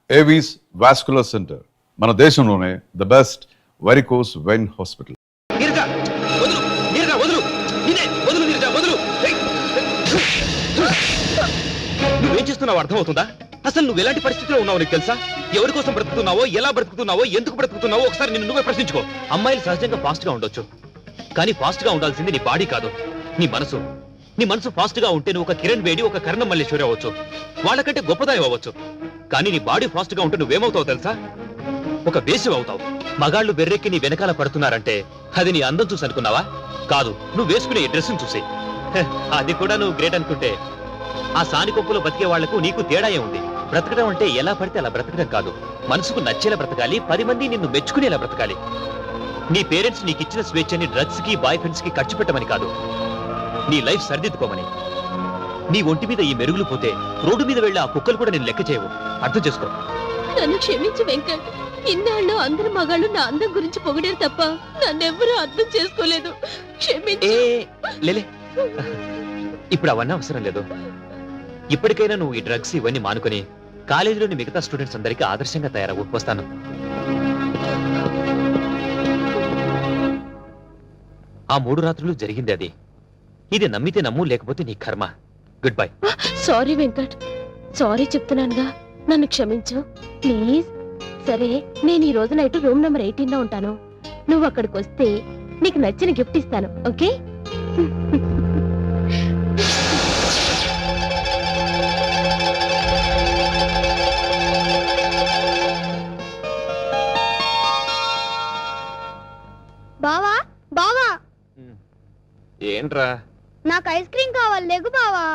Avis vascular centre మన దేశంలోనే the best varicose vein hospital. నువ్వేం చేస్తున్నావు అర్థమవుతుందా? అసలు నువ్వు ఎలాంటి పరిస్థితిలో ఉన్నావు నీకు తెలుసా? ఎవరి కోసం బ్రతుకుతున్నావో, ఎలా బ్రతుకుతున్నావో, ఎందుకు బ్రతుకుతున్నావో ఒకసారి నిన్ను నువ్వే ప్రశ్నించుకో. అమ్మాయిలు సహజంగా ఫాస్ట్ గా ఉండొచ్చు, కానీ ఫాస్ట్ గా ఉండాల్సింది నీ బాడీ కాదు, నీ మనసు. నీ మనసు ఫాస్ట్ గా ఉంటే నువ్వు ఒక కిరణ్ బేడి, ఒక కర్ణం మల్లేశ్వరి అవ్వచ్చు, వాళ్ళకంటే గొప్పదాయి అవ్వచ్చు. కానీ నీ బాడీ ఫాస్ట్ గా ఉంటే నువ్వేమవుతావు తెలుసా? ఒక వేసివ్ అవుతావు. మగాళ్ళు బెర్రెక్కి నీ వెనకాల పడుతున్నారంటే అది నీ అందం చూసి అనుకున్నావా? కాదు, నువ్వు వేసుకునే డ్రెస్ చూసి. అది కూడా నువ్వు గ్రేట్ అనుకుంటే ఆ సానికొప్పులో బతికే వాళ్లకు నీకు తేడాయే ఉంది. బ్రతకడం అంటే ఎలా పడితే అలా బ్రతకడం కాదు, మనసుకు నచ్చేలా బ్రతకాలి, 10 మంది నిన్ను మెచ్చుకునేలా బ్రతకాలి. నీ పేరెంట్స్ నీకు ఇచ్చిన స్వేచ్ఛని డ్రగ్స్ కి, బాయ్ ఫ్రెండ్స్ కి ఖర్చు పెట్టమని కాదు, నీ లైఫ్ సరిదిద్దుకోమని. నీ ఒంటి మీద ఈ మెరుగులు పోతే రోడ్డు మీద వెళ్ళి ఆ కుక్కలు కూడా నేను లెక్క చేయవు. అర్థం చేసుకో. నన్ను క్షమించు వెంకట్. ఇన్నాళ్ళు అందరు మగాళ్ళు నా అందం గురించి పొగిడారు తప్ప నన్నెవ్వరూ అర్థం చేసుకోలేదు. క్షమించు. లేలే, ఇప్పుడు అవన్నీ అవసరం లేదు. ఇప్పటికైనా నువ్వు ఈ డ్రగ్స్ ఇవన్నీ మానుకొని కాలేజీలోని మిగతా స్టూడెంట్స్ అందరికీ ఆదర్శంగా తయారవు. వస్తాను. ఆ 3 రాత్రులు జరిగింది అది. ఇది నమ్మితే నమ్ము, లేకపోతే నీ కర్మ. Good bye. Sorry Venkat, sorry చెప్తున్నానుగా, నన్ను క్షమించు ప్లీజ్. సరే, నేను ఈ రోజు నైట్ రూమ్ నెంబర్ 18 లో ఉంటాను. నువ్వు అక్కడికి వస్తే నీకు నచ్చిన గిఫ్ట్ ఇస్తాను, ఓకే? బావా బావా, ఏంట్రా? నాకు ఐస్ క్రీమ్ కావాలి, లేగు బావా.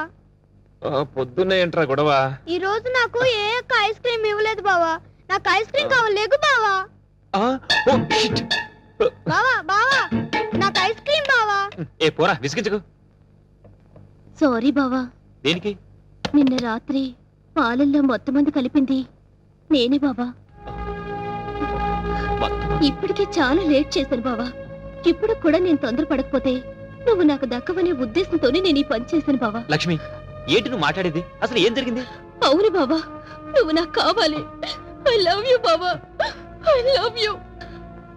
పొద్దున్నే ఏంట్రా గొడవ? ఈ రోజు నాకు ఏ ఒక్క ఐస్ క్రీమ్ ఇవ్వలేదు బావా. నాకు ఐస్ క్రీమ్ కావాలి, లేగు బావా. బావా బావా, నాకు ఐస్ క్రీమ్ బావా. ఏ పోరా, విసిగించకు. సారీ బావా. దేనికి? నిన్న రాత్రి పాలల్లో మొత్తం మంది కలిపింది నేనే బావా. ఇప్పటికే చాలా లేట్ చేశాను బావా. ఇప్పుడు కూడా నేను తొందరపడకపోతే నువ్వు నాకు దక్కవనే ఉద్దేశంతోనే నేను ఈ పని చేశాను బావా. లక్ష్మి, ఏంటి నువ్వు మాట్లాడేది? అసలు ఏం జరిగింది? అవును బావా, నువ్వు నాకు కావాలి. ఐ లవ్ యూ బావా, ఐ లవ్ యూ.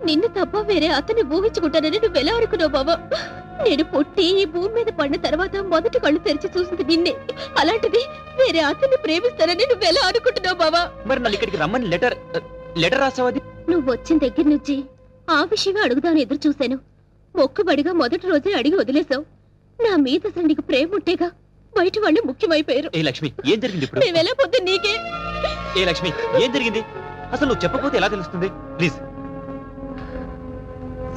నిన్ను తప్ప వేరే అతన్ని ఊహించుకుంటానని నువ్వెలా అనుకున్నావు బావా? నేను పుట్టి ఈ భూమి మీద పడిన తర్వాత మొదటి కళ్ళు తెరిచి చూసింది నిన్నే. అలాంటిది వేరే అతన్ని ప్రేమిస్తానని నువ్వెలా అనుకుంటున్నావు బావా? మరి నన్ను ఇక్కడికి రమ్మని లెటర్ రాసావది? నువ్వు వచ్చిన దగ్గర నుంచి ఆ విషయమే అడుగుదాని ఎదురు చూశాను. మొక్కుబడిగా మొదటి రోజే అడిగి వదిలేశావు. నా మీద అసలు నీకు ప్రేమ ఉంటేగా బయట వాళ్ళు ముఖ్యమైపోయారు. ఏ లక్ష్మి, ఏం జరిగింది ఇప్పుడు? మేము ఎలా పొద్దు నీకే. ఏ లక్ష్మి, ఏం జరిగింది? అసలు నువ్వు చెప్పకపోతే ఎలా తెలుస్తుంది? ప్లీజ్.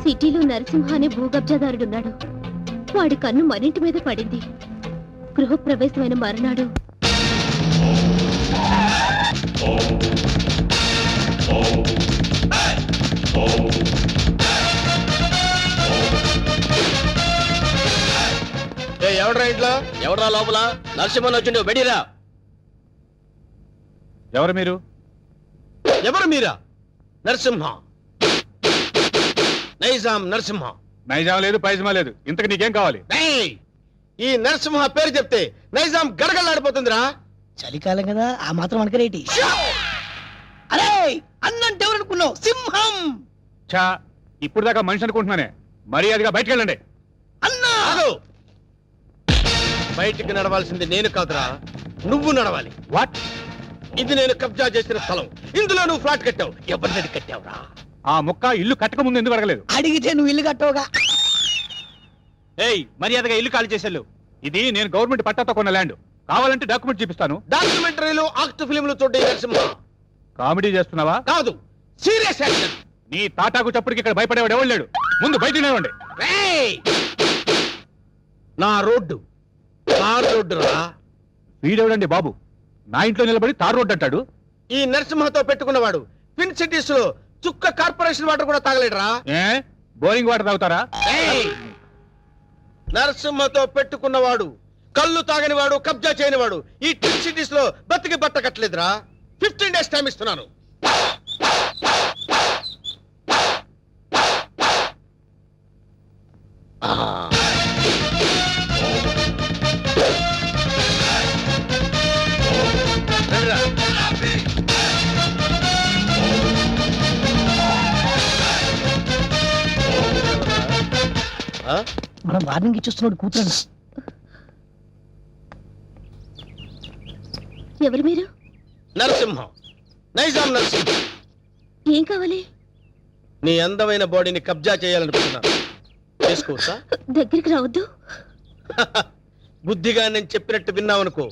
సిటీలో నరసింహ అనే భూకబ్జాదారుడున్నాడు. వాడి కన్ను మరింటి మీద పడింది. గృహప్రవేశమైన మరునాడు ఎవడ్రా ఇంట్లో? ఎవడ్రా లోపల? నరసింహన్ వచ్చిండు, బెడిరా. ఎవరు మీరు? ఎవరు మీరా? నరసింహ, నైజాం నరసింహ. నైజాం లేదు, పైజమా లేదు. ఇంతకు నీకేం కావాలి? ఈ నరసింహ పేరు చెప్తే నైజాం గడగడలాడిపోతుందిరా. చలికాలం కదా, ఆ మాత్రం అనకరేటి. అరే, అన్నంటే ఎవరనుకున్నావు? సింహం. చా, ఇప్పుడు దాకా మనిషి అనుకుంటున్నానే. మర్యాదగా బయటకు వెళ్ళండి. అన్నా, బయటికి నడవాల్సింది నేను కాదురా, నువ్వు నడవాలి. వాట్? ఇది నేను కబ్జా చేసిన స్థలం. ఇందులో నువ్వు ఫ్లాట్ కట్టావు. ఎవరిని కట్టావురా? ఆ ముక్క ఇల్లు కట్టక ముందు ఎందుకు అడగలేదు? అడిగితే నువ్వు ఇల్లు కట్టవుగా. ఏయ్, మర్యాదగా ఇల్లు ఖాళీ చేసేళ్ళు. ఇది నేను గవర్నమెంట్ పట్టాతో కొన్న ల్యాండ్. కావాలంటే డాక్యుమెంట్ చూపిస్తాను. డాక్యుమెంటరీలు, ఆక్ట్ ఫిలింలు చూడే నరసింహ. కామెడీ చేస్తున్నావా? కాదు, సీరియస్ యాక్షన్. నీ తాటాకు చప్పుడుకి ఇక్కడ భయపడేవాడు ఎవరు లేడు. ముందు బయట నిలవండి. నా రోడ్డు తార్ రోడ్డు రా. వీడెవడండి బాబు నా ఇంట్లో నిలబడి తార్ రోడ్డు అంటాడు? ఈ నరసింహతో పెట్టుకున్నవాడు ట్విన్ సిటీస్ లో చుక్క కార్పొరేషన్ వాటర్ కూడా తాగలేడురా. ఏ, బోరింగ్ వాటర్ తాగుతారా? నరసింహతో పెట్టుకున్నవాడు కళ్ళు తాగనివాడు, కబ్జా చేయనివాడు ఈ ట్విన్ సిటీస్ లో బతికి బట్ట కట్టలేదురా. 15 days టైం ఇస్తున్నాను. ఆ? మనం వార్నింగ్ ఇచ్చేస్తున్నాడు కూతురు. ఎవరు మీరు? నరసింహం, నైజాం నరసింహం. ఏం కావాలి? నీ అందమైన బాడీని కబ్జా చేయాలనుకుంటున్నాను. చేసుకోవచ్చా? దగ్గరికి రావద్దు. బుద్ధిగా నేను చెప్పినట్టు విన్నావనుకో,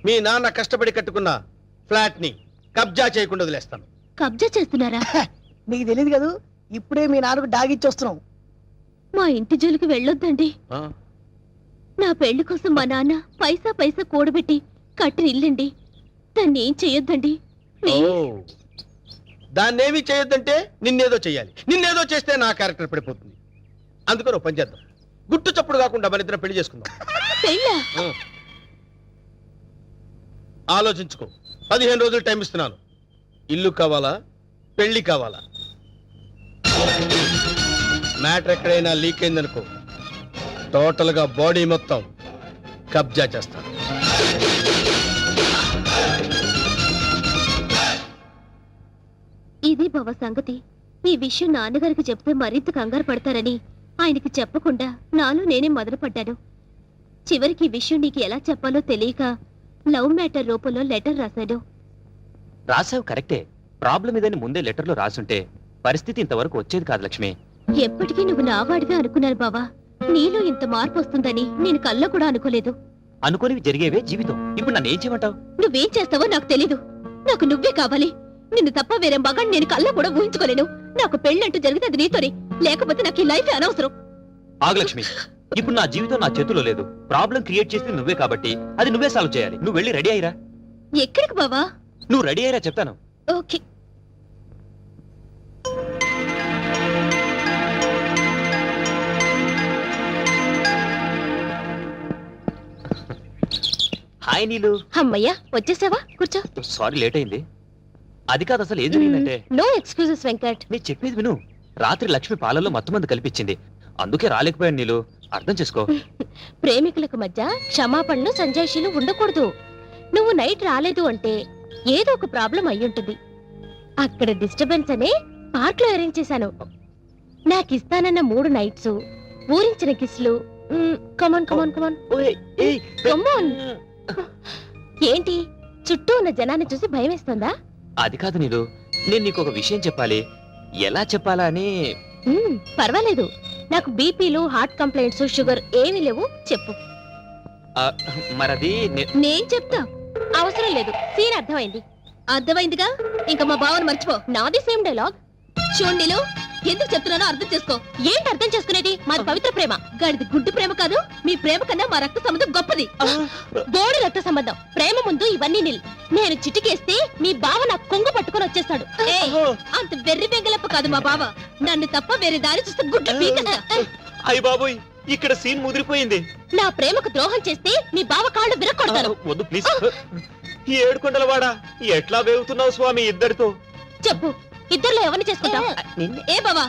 మీ నాన్న కష్టపడి కట్టుకున్న ఫ్లాట్ ని కబ్జా చేయకుండా వదిలేస్తాను. కబ్జా చేస్తున్నారా? నీకు తెలియదు కదా, ఇప్పుడే మీ నాన్నకు డాగిచ్చి వస్తున్నాం. మా ఇంటి జోలికి వెళ్ళొద్దండి. ఆ? నా పెళ్లి కోసం మా నాన్న పైసా పైసా కూడబెట్టి కట్టిన ఇల్లండి. దాన్ని ఏం చెయ్యొద్దండి. ఓ, దాన్నేమీ చేయొద్దంటే నిన్నేదో చెయ్యాలి. నిన్నేదో చేస్తే నా క్యారెక్టర్ పడిపోతుంది. అందుకని ఓ పని చేద్దాం, గుట్టు చప్పుడు కాకుండా మన ఇద్దరం పెళ్లి చేసుకుందాం. పెళ్ళా? ఆ. ఆలోచించుకో, 15 రోజులు టైం ఇస్తున్నాను. ఇల్లు కావాలా, పెళ్లి కావాలా? మ్యాటర్ ఎక్కడైనా లీక్ అయిందనుకో, టోటల్ గా బాడీ మొత్తం కబ్జా చేస్తాను. ఇది బావ సంగతి. ఈ విషయం నాన్నగారికి చెప్తే మరింత కంగారు పడతారని ఆయనకి చెప్పకుండా నాలో నేనే మొదలుపడ్డాను. చివరికి ఈ విషయం నీకు ఎలా చెప్పాలో తెలియక లవ్ మ్యాటర్ రూపంలో లెటర్ రాశాను. రాసావు కరెక్టే. ప్రాబ్లం ఇదని ముందే లెటర్లో రాసుంటే పరిస్థితి ఇంతవరకు వచ్చేది కాదు లక్ష్మి. ఎప్పటికీ నువ్వు నావాడిగా అనుకున్నాను బావా. నీలో ఇంత మార్పు వస్తుందని నేను కల్లో కూడా అనుకోలేదు. అనుకోనివి జరిగేవే జీవితం. ఇప్పుడు నన్ను ఏం చేయమంటావు? నువ్వేం చేస్తావో నాకు తెలీదు. నాకు నువ్వే కావాలి. నిన్ను తప్ప వేరే మగాన్ని నేను కల్లో కూడా ఊహించుకోలేను. నాకు పెళ్ళంటూ జరిగితే అది నీతోనే, లేకపోతే నాకు ఈ లైఫ్ అనవసరం. ఆగు లక్ష్మి, ఇప్పుడు నా జీవితం నా చేతిలో లేదు. ప్రాబ్లం క్రియేట్ చేసింది నువ్వే కాబట్టి అది నువ్వే సాల్వ్ చేయాలి. నువ్వు వెళ్ళి రెడీ అయ్యిరా. ఎక్కడికి బావా? నువ్వు రెడీ అయ్యిరా చెప్తాను. ఓకే. హాయ్ నీలు. అమ్మయ్యా, వచ్చేసావా? కూర్చో. సారీ లేట్ అయింది. అది కాదు, అసలు ఏం జరిగిందంటే, నో ఎక్స్క్యూజెస్ వెంకట్. నీ చెప్పేది విను. రాత్రి లక్ష్మి పాలల్లో మత్తుమంది కల్పించింది. అందుకే రాలేకపోయాను నీలు. అర్థం చేసుకో. ప్రేమికులకు మధ్య క్షమాపణలు సంజాయిషీలు ఉండకూడదు. నువ్వు నైట్ రాలేదు అంటే ఏదో ఒక ప్రాబ్లం అయ్యుంటుంది. అక్కడ డిస్టర్బెన్స్ అనే పార్క్ లో అరేంజ్ చేశాను. నాకు ఇస్తానన్న 3 నైట్స్, ఊరించిన కిస్లు. కమాన్ కమాన్ కమాన్ ఓయ్, ఏయ్, కమాన్. ఏంటి, చుట్టూ ఉన్న జనాన్ని చూసి భయం వేస్తుందా? అది కాదు నీలు, నేను నీకు ఒక విషయం చెప్పాలి. ఎలా చెప్పాలా అని. పర్వాలేదు. నాకు బీపీలు, హార్ట్ కంప్లైంట్స్, షుగర్ ఏమీ లేవు. చెప్పు. ఆ, మరది నేను చెప్తా. అవసరం లేదు. సీన్ అర్థమైంది. అర్థమైందిగా, ఇంకా మా బావని మర్చిపో. నాది సేమ్ డైలాగ్. చూడండిలో, ఎందుకు చెప్తున్నానో అర్థం చేసుకో. ఏంటి అర్థం చేసుకునేది? మాది పవిత్ర ప్రేమ. గాడిది గుడ్డు ప్రేమ కాదు. మీ ప్రేమ కన్నా మా రక్త సంబంధం గొప్పది. బోడి రక్త సంబంధం. ప్రేమ ముందు ఇవన్నీ నిల్. నేను చిటికేస్తే మీ బావ నాకు కొంగు పట్టుకొని వచ్చేస్తాడు. ఏయ్, అంత వెర్రి వెంగలప్ప కాదు మా బావ. నన్ను తప్ప వేరే దారి చూస్తే గుడ్డు పీకేస్తా. అయ్య బాబోయ్, ఇక్కడ సీన్ ముదిరిపోయింది. నా ప్రేమకు ద్రోహం చేస్తే మీ బావ కాళ్ళు విరక్కొడతారు. వద్దు ప్లీజ్. ఏడుకొండల వాడా, ఎట్లా వేగుతున్నావు స్వామి ఇద్దరితో? చెప్పు, ఇద్దర్లో ఎవరిని చేసుకుంటావు? ఏ బావా,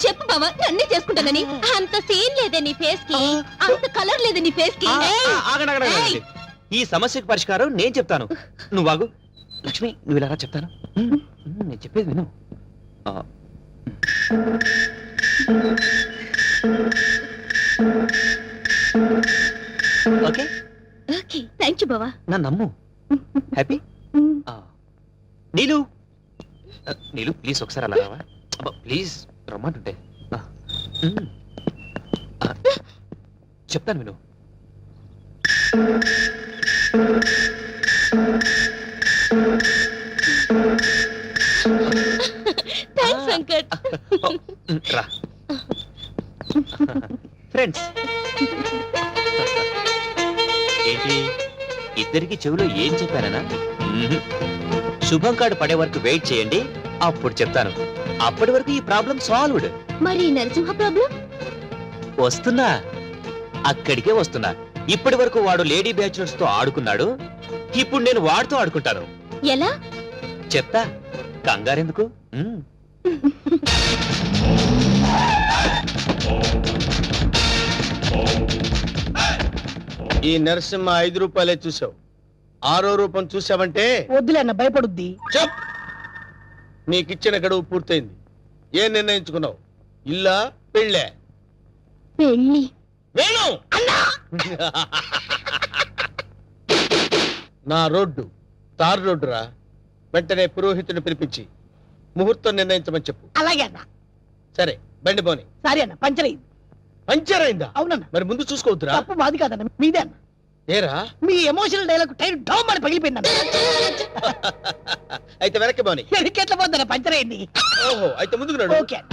చెప్పు బావా, నన్నే చేసుకుంటానని. అంత సీన్ లేదే నీ ఫేస్ కి, అంత కలర్ లేదే నీ ఫేస్ కి. ఆగండి, ఆగండి, ఆగండి. ఈ సమస్యకు పరిష్కారం నేను చెప్తాను. నువ్వు ఆగు. లక్ష్మి, నువ్వు ఇలా రా, చెప్తాను. నేను చెప్పేది విను. ఓకే ఓకే, థ్యాంక్ యూ బావా. నా నమ్ము. హ్యాపీ. నీలు, నీలు ప్లీజ్ ఒకసారి అలా రావా? ప్లీజ్ రమ్మంటుంటే. చెప్తాను విను. థ్యాంక్స్ వెంకట్. రా ఫ్రెండ్స్. ఏంటి, ఇద్దరికి చెవిలో ఏం చెప్పానా? శుభం కార్డు పడే వరకు వెయిట్ చేయండి, అప్పుడు చెప్తాను. అప్పటి వరకు ఈ ప్రాబ్లం సాల్వ్డ్. మరి నరసింహ ప్రాబ్లం? వస్తున్నా, అక్కడికే వస్తున్నా. ఇప్పటి వరకు వాడు లేడీ బ్యాచులర్స్ తో ఆడుకున్నాడు. ఇప్పుడు నేను వాడితో ఆడుకుంటాను. ఎలా? చెప్తా, కంగారెందుకు. ఈ నరసింహ 5 రూపాయలే చూసావు. 6వ రూపం చూసావంటే వద్దులే అన్న, భయపడుద్ది. చెప్. నీకిచ్చిన గడువు పూర్తయింది. ఏం నిర్ణయించుకున్నావు? ఇల్లా, పెళ్ళే? పెళ్లి. వేణు నా రోడ్డు తారు రోడ్డు రా. వెంటనే పురోహితుని పిలిపించి ముహూర్తం నిర్ణయించమని చెప్పు. అలాగే అన్న. సరే బండి పోని. సారీ అన్న, పంచర్ అయింది. పంచర్ అయిందా? అవునన్న. మరి ముందు చూసుకోవద్దురా. తప్పు మాది కాదన్న, మీదే అన్న. ఏరా మీ ఎమోషనల్ డైలాగ్ టైర్ డౌన్ అని పగిలిపోయిందన్న. అయితే వెనక్కి పోని. ఎట్లా పోద్దన్న, పంచర్ అయింది. ఓహో అయితే ముందుకు నడు. ఓకే అన్న.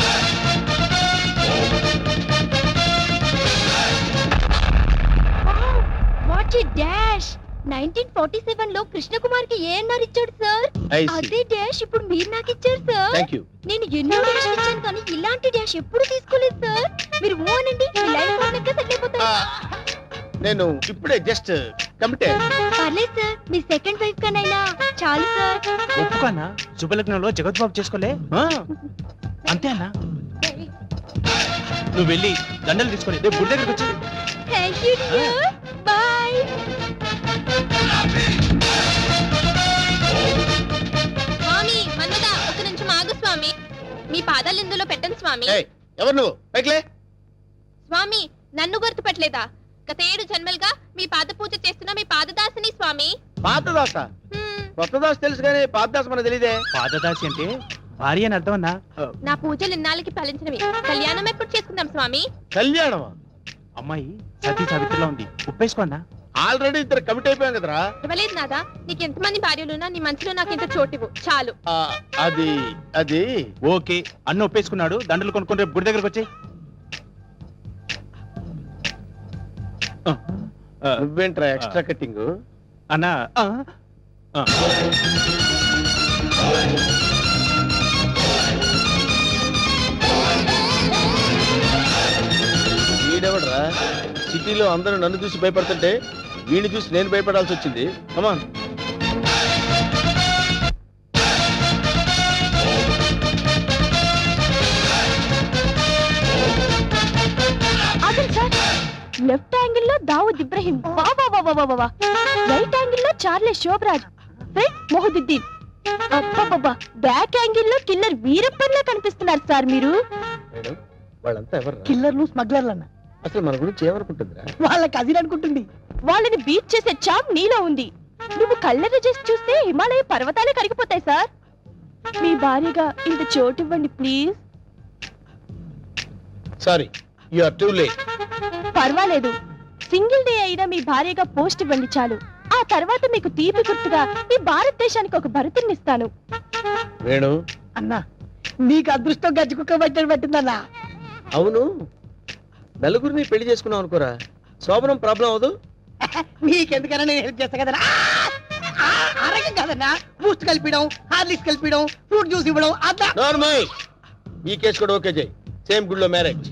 What a dash. 1947 లో కృష్ణకుమార్ కి ఏఎన్ఆర్ ఇచ్చాడు సార్. I see. అదే డాష్ ఇప్పుడు మీరు నాకు ఇచ్చారు సార్. Thank you. నేను ఎన్నో డాష్ ఇచ్చాను కానీ ఇలాంటి డాష్ ఎప్పుడు తీసుకోలేదు సార్. మీరు ఓ అనండి, మీ లైఫ్ పార్ట్నర్గా సెట్ అయిపోతారు. నేను ఇప్పుడే జస్ట్ కమిటే. పర్లేదు సార్, మీ సెకండ్ వైఫ్ కనైనా చాలు సార్. ఒప్పుకన్నా శుభలగ్నంలో జగత్ బాబు చేసుకోలే అంతే అన్నా. నువ్వు వెళ్ళి దండలు తీసుకొని రేపు గుడి దగ్గరకు వచ్చి. Thank you dear. బై. స్వామి మన్మదా, ఒక నిమిషం ఆగు స్వామి. మీ పాదాలు ఇందులో పెట్టండి స్వామి. ఏయ్, ఎవరు నువ్వు? పైకిలే. స్వామి నన్ను గుర్తుపట్టలేదా? గత 7 జన్మలుగా మీ పాద పూజ చేస్తున్న మీ పాదదాసిని స్వామి. పాతదాస. హ్మ్, కొత్త దాస్ తెలుసు కానీ పాతదాస మనకు తెలియదే. పాదదాసి అంటే భార్య అని అర్థం అన్నా. నా పూజలు ఇన్నాళ్ళకి ఫలించినవి. కళ్యాణం ఎప్పుడు చేసుకుందాం స్వామి? కళ్యాణమా? అమ్మాయి సతీ సావిత్రిలో ఉంది, ఉప్పేసుకో అన్నా. ఆల్రెడీ ఇద్దరు కమిట్ అయిపోయాం కదరా. ఇవ్వలేదు నాదా. నీకు ఎంతమంది భార్యలున్నా నీ మనసులో నాకు ఇంత చోటివ్వు చాలు. అది అది ఓకే అన్న ఒప్పేసుకున్నాడు. దండలు కొనుక్కొని రేపు గుడి దగ్గరకు వచ్చి. నువ్వేంట్రా ఎక్స్ట్రా కటింగ్? అన్నా వీడెవడరా? సిటీలో అందరూ నన్ను చూసి భయపడుతుంటే వీడిని చూసి నేను భయపడాల్సి వచ్చింది. కమాన్. ఆగండి సార్. లెఫ్ట్ యాంగిల్ లో దావుద్ ఇబ్రహీం, రైట్ యాంగిల్ లో చార్లె శోభరాజ్, ఫ్రంట్ మొహదుద్దీన్, అబ్బబ్బబ్బా బ్యాక్ యాంగిల్ లో కిల్లర్ వీరప్పన్లా కనిపిస్తున్నారు సార్ మీరు. మేడం వాళ్ళంతా ఎవరు? కిల్లర్లు స్మగ్లర్లు అన్న. అసలు మన గురించి ఏమనుకుంటుందిరా? వాళ్ళకి అది అనుకుంటుంది. వాళ్ళని బీట్ చేసే చాప్ నీలో ఉంది. నువ్వు కళ్ళెర్ర చేసి చూస్తే హిమాలయ పర్వతాలే కరిగిపోతాయి సార్. మీ భార్యగా ఇంత చోటు ఇవ్వండి please. Sorry, you are too late. పర్వాలేదు, సింగిల్ డే అయినా మీ భార్యగా పోస్ట్ ఇవ్వండి చాలు. ఆ తర్వాత మీకు తీపి గుర్తుగా ఈ భారతదేశానికి ఒక భరతుని ఇస్తాను. వేణు అన్నా, నీకు అదృష్టం గజ్జి కుక్క పట్టని పట్టిందన్నా. అవును, నలుగురిని పెళ్లి చేసుకున్నావు అనుకోరా, శోభనం ప్రాబ్లం అవదు. నీకెందుకన్నా నేను హెల్ప్ చేస్తా కదన్నా. అరగం కదన్నా, బూస్ట్ కలిపిడం, హార్లిక్స్ కలిపిడం, ఫ్రూట్ జ్యూస్ ఇవ్వడం అదా. నార్మల్. ఈ కేసు కూడా ఓకే చేయి. సేమ్ గుడిలో మ్యారేజ్.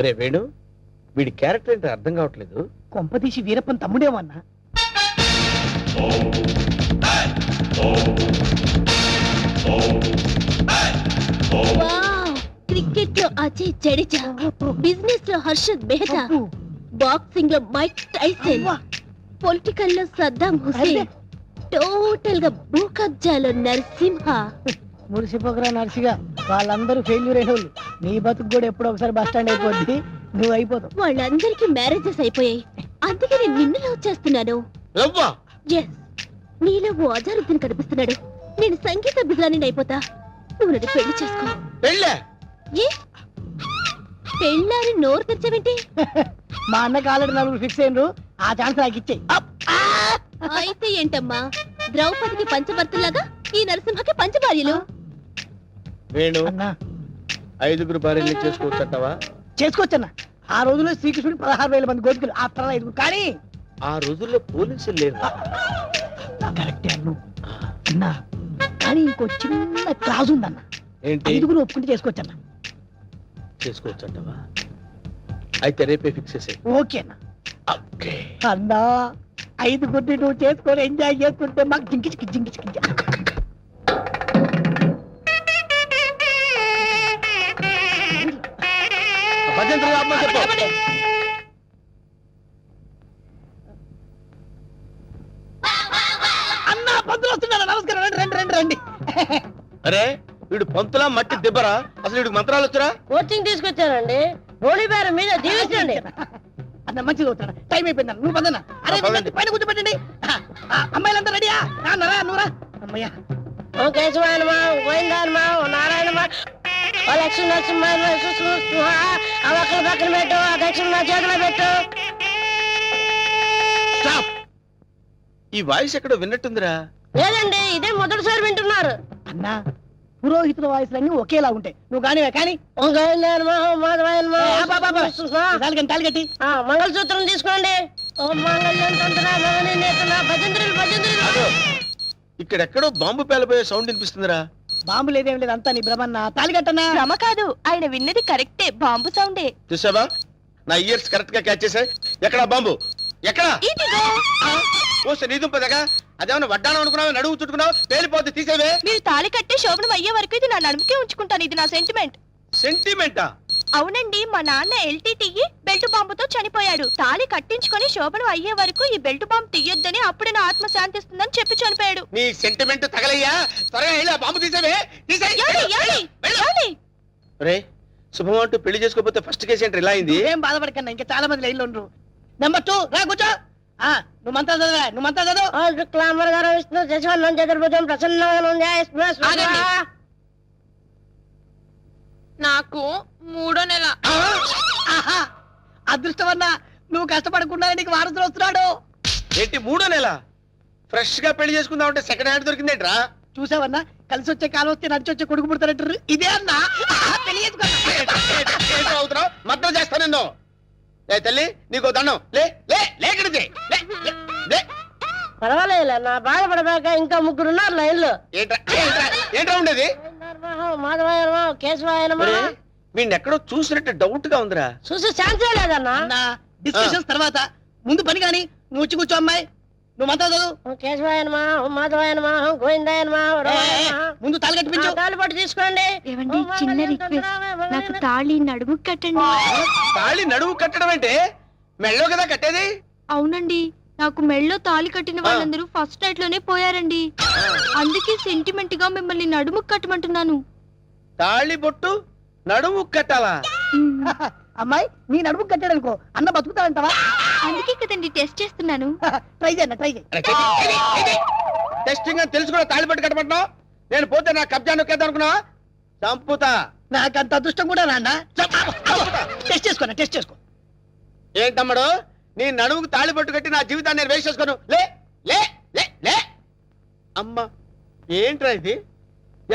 ఒరే వేణు, వీడి క్యారెక్టర్ ఏంటో అర్థం కావట్లేదు. కొంపదీసి వీరప్పన్ తమ్ముడేమన్నా. క్రికెట్ లో అజయ్ జడేజా, బిజినెస్ లో హర్షద్ మెహతా, బాక్సింగ్ లో మైక్ టైసన్, పొలిటికల్ లో సద్దాం హుసేన్, టోటల్ గా భూ కబ్జాలో నరసింహ. మురిసిపోకరా నర్సిగా, వాళ్ళందరూ ఫెయిల్యూర్ అయిన వాళ్ళు. నీ బతుకు కూడా ఎప్పుడో ఒకసారి బస్ స్టాండ్ అయిపోద్ది, నువ్వు అయిపోతావు. వాళ్ళందరికీ మ్యారేజెస్ అయిపోయాయి, అందుకే నేను నిన్ను లవ్ చేస్తున్నాను. రవ్వా ఎస్, నీలో ఓ అజారుద్దీన్ కనిపిస్తున్నాడు. నేను సంగీత బిజాని అయిపోతా, నువ్వు నన్ను పెళ్లి చేసుకో. పెళ్ళే? ఏ పెళ్ళాని నోరు తెరిచావేంటి? మా అన్నకి ఆల్రెడీ నలుగురు ఫిక్స్ అయినరు, ఆ ఛాన్స్ నాకు ఇచ్చేయి. అయితే ఏంటమ్మా, ద్రౌపదికి పంచభర్తలాగా ఈ నరసింహకి పంచభార్యలు. వేణు, అన్నా 5 భార్యలు చేసుకోవచ్చంటావా? చేసుకోవచ్చన్నా. ఆ రోజుల్లో శ్రీకృష్ణుడు 16,000 మంది గోపికలు, ఆ తర్వాత 5. కానీ ఆ రోజుల్లో పోలీసులు లేరు. కరెక్టే అన్ను అన్నా, కానీ ఇంకో చిన్న క్లాజ్ ఉందన్న. ఏంటి? 5 ఒప్పుకుంటే చేసుకోవచ్చన్నా. చేసుకోవచ్చంటావా? అయితే రేపే ఫిక్స్ చేసే. ఓకేనా ఓకే. అన్నా, 5 నువ్వు చేసుకొని ఎంజాయ్ చేసుకుంటే మాకు జింకిచికి జింకిచికి సెంటర్ ఆపమని చెప్పు. అన్నా పంతులు వస్తున్నాడు. నమస్కారం, రండి రండి రండి రండి. అరే వీడు పంతులా మట్టి దిబ్బరా? అసలు వీడికి మంత్రాలు వచ్చరా? కోచింగ్ తీసుకొచ్చానండి. హోలీ బేరం మీద దీవించండి. అన్న మంచిగా అవుతాడు. టైం అయిపోయింది, నువ్వు పదన్నా. అరే పదండి. వీళ్ళని పైన కూర్చోబెట్టండి. అమ్మాయిలంతా రెడీయా? నరా నువ్వురా. అమ్మయ్యా. ఓ కేశవాయనమా, గోవిందాయనమా, ఓ నారాయణమా, ఓ లక్ష్మీ నరసింహ, ఆ ఒక్కల పక్కన పెట్టు, ఆ దక్షిణ నా చేతిలో పెట్టు. స్టాప్. ఈ వాయిస్ ఎక్కడో విన్నట్టుందిరా. లేదండి, ఇదే మొదటిసారి వింటున్నారు. అన్నా పురోహితుల వాయిస్లన్నీ ఒకేలా ఉంటాయి. నువ్వు కానివే కానీ ఓ గోవిందాయనమా, ఓ మాధవాయనమా, తాలిగట్టి ఆ మంగళసూత్రం తీసుకోండి. ఓ మంగళ్యం తంత్ర భవని నేతన భజంత్రులు భజంత్రులు. అదో ఇక్కడెక్కడో బాంబు పేలపోయే సౌండ్ వినిపిస్తుందిరా. బాంబు లేదేం లేదు, అంతా నీ భ్రమన్న. తాలిగట్టన్నా. భ్రమ కాదు, ఆయన విన్నది కరెక్టే, బాంబు సౌండే. చూసావా నా ఇయర్స్ కరెక్ట్ గా క్యాచ్ చేశాయి. ఎక్కడా బాంబు? ఎక్కడా? ఇదిగో. ఓ నీదుంపదగా అదేమన్నా వడ్డానం అనుకున్నావు, నడువు చుట్టుకున్నావు, పేలిపోతే తీసేవే. మీరు తాళి కట్టి శోభనం అయ్యే వరకు ఇది నా నడుముకే ఉంచుకుంటాను. ఇది నా సెంటిమెంట్. సెంటిమెంటా? అవునండి, మా నాన్న ఎల్టీటీకి బెల్ట్ బాంబుతో చనిపోయాడు. తాళి కట్టించుకొని శోభనం అయ్యే వరకు ఈ బెల్ట్ బాంబు తీయొద్దని, అప్పుడే నా ఆత్మ శాంతిస్తుందని చెప్పి చనిపోయాడు. నీ సెంటిమెంట్ తగలయ్యా. త్వరగా వెళ్ళి ఆ బాంబు తీసేవే. ఏమండి, ఏమండి, ఏమండి? రే శుభం అంటూ పెళ్లి చేసుకోకపోతే ఫస్ట్ కేసు ఏంటి ఇలా అయింది? ఏం బాధపడకన్నా, ఇంకా చాలా మంది లైన్లో ఉండరు. నెంబర్ 2 రా కూర్చో. నువ్వు మంత్రాలు చదవరా, నువ్వు మంత్రాలు చదువు. ఓ శుక్లాంబర గారు విష్ణు శశివర్ణం చతుర్భుజం ప్రసన్నం ఆగండి. నాకు 3వ నెల. ఆహా, అదృష్టమన్నా, నువ్వు కష్టపడకుండా నీకు వారసులు వస్తున్నాడు. ఏంటి 3వ నెల? ఫ్రెష్ గా పెళ్లి చేసుకుందాం అంటే సెకండ్ హ్యాండ్ దొరికిందేంట్రా? చూసావన్నా, కలిసి వచ్చే కాలం వస్తే నడిచి వచ్చే కొడుకు పుడతారంటారు. ఇదే అన్నా పెళ్లి చేసుకో. ఏంట్రా అవుతున్నావు? మద్దతు చేస్తా నిన్ను. ఏ తల్లి నీకు దండం. లే లే లేకడితే లే లే, లే. పర్వాలేదు, నా బాధపడబాక ఇంకా 3 ఉన్నారు లైన్లో. ఏంట్రా ఏంట్రా ఏంట్రా ఉండేది? మాధవాయనమా, కేశవాయనమా. వీడిని ఎక్కడో చూసినట్టు డౌట్ గా ఉందిరా. చూసి ఛాన్సే లేదన్నా. అన్నా డిస్కషన్స్ తర్వాత ముందు పని కానీ నువ్వు వచ్చి కూర్చో. అమ్మాయి నువ్వు మంత్రాలు చదువు. ఓ కేశవాయనమా, ఓ మాధవాయనమా, ఓ గోవిందాయనమా, ఓ రామాయణమా. ముందు తాళి కట్టిపించు. తాళిపట్టు తీసుకోండి. ఏవండి, చిన్న రిక్వెస్ట్, నాకు తాళి నడుము కట్టండి. తాళి నడువు కట్టడం అంటే మెళ్ళో కదా కట్టేది. అవునండి, నాకు మెళ్ళో తాళి కట్టిన వాళ్ళందరూ ఫస్ట్ నైట్ లోనే పోయారండి. అందుకే సెంటిమెంట్ గా మిమ్మల్ని నడుము కట్టమంటున్నాను. తాళి బొట్టు నడువు కట్టాలా? అమ్మాయి నీ నడుము కట్టాడు అనుకో, అన్న బతుకుతాడంటావా? అందుకే కదండి టెస్ట్ చేస్తున్నాను. ట్రై చేయన్న, ట్రై చేయి. టెస్టింగ్ అని తెలుసు కూడా తాళి పట్టు కట్టమంటున్నావు. నేను పోతే నా కబ్జా నొక్కేద్దాం అనుకున్నావా? చంపుతా. నాకు అంత అదృష్టం కూడా నాన్న. టెస్ట్ చేసుకోనా, టెస్ట్ చేసుకో. ఏంటమ్మడు నీ నడుముకు తాళి పట్టు కట్టి నా జీవితాన్ని నేను వేస్ట్ చేసుకోను. లే లే లే లే. అమ్మా ఏంట్రా ఇది?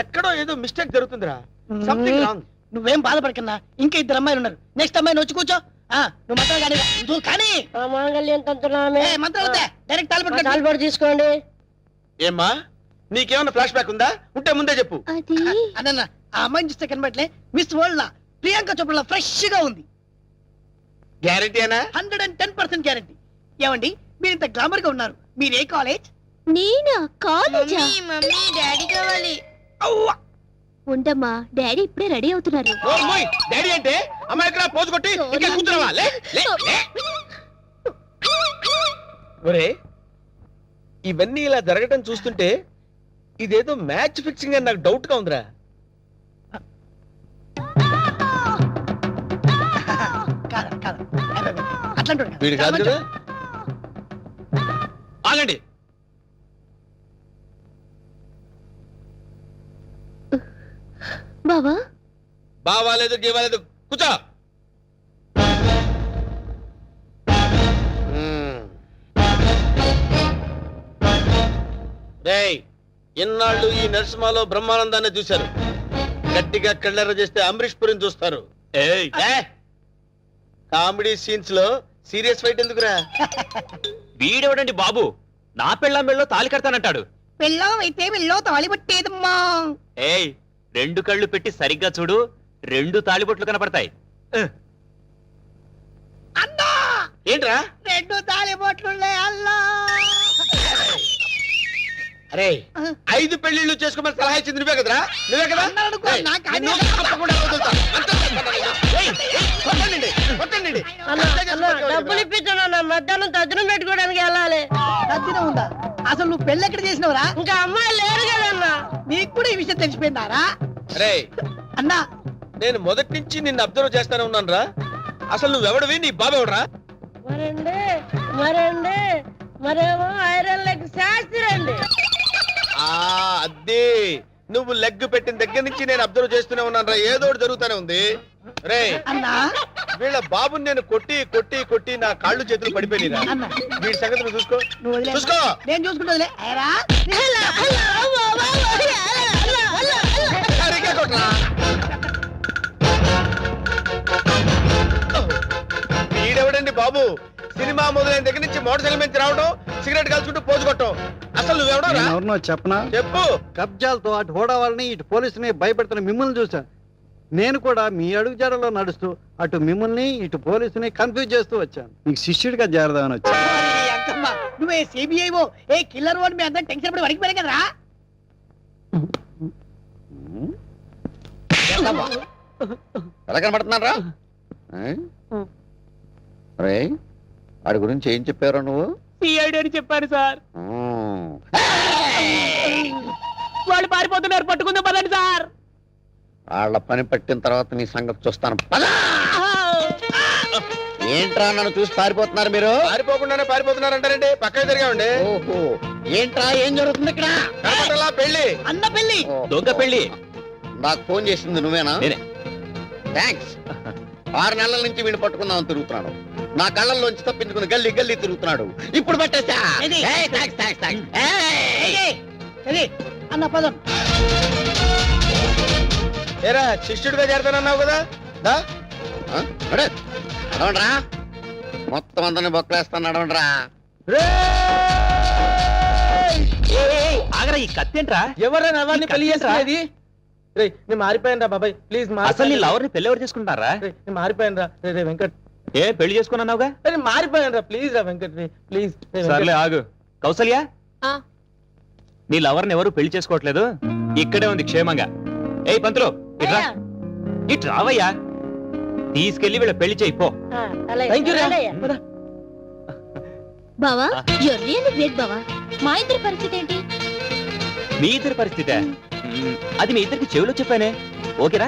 ఎక్కడో ఏదో మిస్టేక్ జరుగుతుందిరా. Something wrong. నువ్వేం బాధపడకన్నా, ఇంకా 2 అమ్మాయిలు ఉన్నారు. నెక్స్ట్ అమ్మాయిని వచ్చి కూర్చో. నువ్వు మంత్రాలు కానీ నువ్వు కానీ ఆ మాంగళ్యం తంత్రనామే. మంత్రాలు డైరెక్ట్ తాళి పట్టు. తాళిపట్టు తీసుకోండి. ఏమ్మా నీకేమన్నా ఫ్లాష్ బ్యాక్ ఉందా? ఉంటే ముందే చెప్పు. అది అన్న ఆ అమ్మాయిని చూస్తే కనబట్లే మిస్ వరల్డ్ లా ప్రియాంక చోప్రా ఫ్రెష్ గా ఉంది. గ్యారెంటీ అయినా? 110% గ్యారంటీ. ఏమండి మీరు ఇంత గ్లామర్ గా ఉన్నారు, మీరు ఏ కాలేజ్? నేనా? కాలేజా? మమ్మీ డాడీ కావాలి. అవ్వ ఉండమ్మా, డాడీ ఇప్పుడే రెడీ అవుతున్నారు. డాడీ అంటే అమ్మాయి ఇక్కడ పోజు కొట్టి ఇంకా కూర్చున్నావా? లే లే లే. ఒరే ఇవన్నీ ఇలా జరగటం చూస్తుంటే ఇదేదో మ్యాచ్ ఫిక్సింగ్ అని నాకు డౌట్ గా ఉందిరా. కాదు అట్లాంటి వీడు కాదు కదా. ఆగండి. బావా, బావాలేదు గీవాలేదు, కూర్చో. రేయ్ ఇన్నాళ్ళు ఈ నరసింహలో బ్రహ్మానందాన్ని చూశారు. గట్టిగా కళ్ళెర్ర చేస్తే అమరీష్ పురిని చూస్తారు. కామెడీ సీన్స్ లో సీరియస్ ఫైట్ ఎందుకురా? వీడెవడండి బాబు? నా పెళ్ళాం మెళ్ళో తాళి కడతానంటాడు. పెళ్ళం అయితే వెళ్ళో తాళి పట్టేదమ్మా. ఏయ్ 2 కళ్ళు పెట్టి సరిగ్గా చూడు, 2 తాళిబొట్లు కనపడతాయి. అన్నా ఏంట్రా? 2 తాళి బొట్లు అల్లా. అరే 5 పెళ్లిళ్ళు చేసుకోమని సలహా ఇచ్చింది నువ్వే కదరా నువ్వే కదా అన్నాడు అనుకో, ఏయ్, నాకు నిన్ను అదే. తప్పకుండా వదులుతా. అంతే ఏయ్, కొట్టండి, కొట్టండి. అన్న డబ్బులు ఇప్పించాను మధ్యాహ్నం తజ్జనం పెట్టుకోవడానికి వెళ్ళాలి. తద్దినం ఉందా? అసలు నువ్వు పెళ్ళి ఎక్కడ చేసినవరా? ఇంకా అమ్మాయి లేరు కదన్నా. నీకు కూడా ఈ విషయం తెలిసిపోయిందారా? రే అన్నా నేను మొదటి నుంచి నిన్ను అబ్జర్వ్ చేస్తానే ఉన్నాను రా. అసలు నువ్వెవడవి నీ బాబెవడరా? మరండి మరేమో ఐరన్ లెగ్ శాస్త్రి అండి. అదే నువ్వు లెగ్ పెట్టిన దగ్గర నుంచి నేను అబ్జర్వ్ చేస్తూనే ఉన్నాను రా. ఏదో ఒకటి జరుగుతూనే ఉంది. రే అన్నా వీళ్ళ బాబుని నేను కొట్టి కొట్టి కొట్టి నా కాళ్ళు చేతులు పడిపోయినా. అన్నా వీడి సంగతి నువ్వు చూసుకో. నువ్వు వదిలే. చూసుకో. నేను చూసుకుంటా. సరిగ్గా కొట్రా. వీడెవడండి బాబు? సినిమా మొదలైన దగ్గర నుంచి మోటార్ సైకిల్ మీద రావడం, సిగరెట్ కాల్చుకుంటూ పోజు కొట్టడం. అసలు నువ్వెవడరా? ఎవరినో చెప్పనా? చెప్పు. కబ్జాలతో అటు హోడా వాళ్ళని ఇటు పోలీసుని భయపెడుతున్న మిమ్మల్ని చూసా. నేను కూడా మీ అడుగుజాడలో నడుస్తూ అటు మిమ్మల్ని ఇటు పోలీసుని కన్ఫ్యూజ్ చేస్తూ వచ్చాను. మీకు శిష్యుడిగా చేరదామని వచ్చాను. అంకమ్మ నువ్వే సిబిఐఓ ఏ కిల్లర్ ఓన్ మీ అందరం టెన్షన్ పడి వడికి పోయాం కదరా? ఎలా కనబడుతున్నారా? రే వాడి గురించి ఏం చెప్పారు నువ్వు? సిఐడి అని చెప్పారు సార్. వాళ్ళు పారిపోతున్నారు, పట్టుకుందాం పదండి సార్. వాళ్ళ పని పట్టిన తర్వాత నీ సంగతి చూస్తాను. పద! ఏంట్రా నన్ను చూసి పారిపోతున్నారు మీరు? పారిపోకుండానే పారిపోతున్నారంటారండి. పక్కన తిరిగామండి. ఓహో ఏంట్రా ఏం జరుగుతుంది ఇక్కడ? కనపడలా పెళ్లి. అన్న పెళ్లి. ఓహో. దొంగ పెళ్లి. నాకు ఫోన్ చేసింది నువ్వేనా? నేనే. థ్యాంక్స్. 6 నెలల నుంచి వీడిని పట్టుకుందామని తిరుగుతున్నాడు. నా కళ్ళల్లోంచి తప్పించుకుని గల్లీ గల్లీ తిరుగుతున్నాడు. ఇప్పుడు పట్టేశా. ఏది? ఏయ్, థాంక్స్, థాంక్స్, థాంక్స్. ఏయ్! సరే అన్న పదం. ఏరా శిష్యుడిగా చేరతానన్నావు కదా దా. ఆ? నడు. నడవండ్రా. మొత్తం అందరిని బొక్కలేస్తాను నడవండ్రా. ఆగరా, ఈ కత్తేంట్రా? ఎవరా నవాన్ని పెళ్లి చేసుకునేది? రే నేను మారిపోయాను రా బాబాయ్, ప్లీజ్ అసలు నీ లవర్ని పెళ్లి ఎవరు చేసుకుంటారా? నేను మారిపోయాను రా. రే వెంకట్, ఏ పెళ్లి చేసుకున్నావుగా? నేను మారిపోయాను రా. ప్లీజ్ రా వెంకట్, ప్లీజ్. సర్లే ఆగు. కౌసల్య, ఆ. నీ లవర్ని ఎవరు పెళ్లి చేసుకోవట్లేదు, ఇక్కడే ఉంది క్షేమంగా. ఏయ్ పంతులు, ఇట్రా. ఇటు రావయ్యా. తీసుకెళ్లి వీళ్ళ పెళ్లి చేయి పో. బావా you're really great బావా. మా ఇద్దరి పరిస్థితి ఏంటి? మీ ఇద్దరి పరిస్థితే అది మీ ఇద్దరికి చెవిలో చెప్పానే. ఓకేరా?